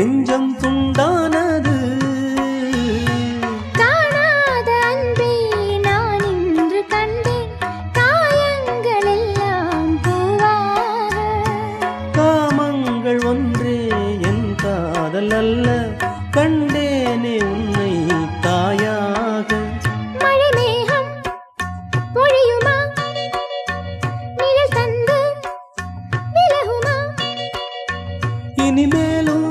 நெஞ்சம் துண்டானது. காணாத அன்பே நான் இன்று கண்டேன், காயங்கள் எல்லாம் பூவாக. காமங்கள் ஒன்றே என் காதல் அல்ல, கண்டேனே உன்னை தாயாக. மழை மேகம் பொழியுமா, நிழல் தந்து விலகுமா? இனிமேலும்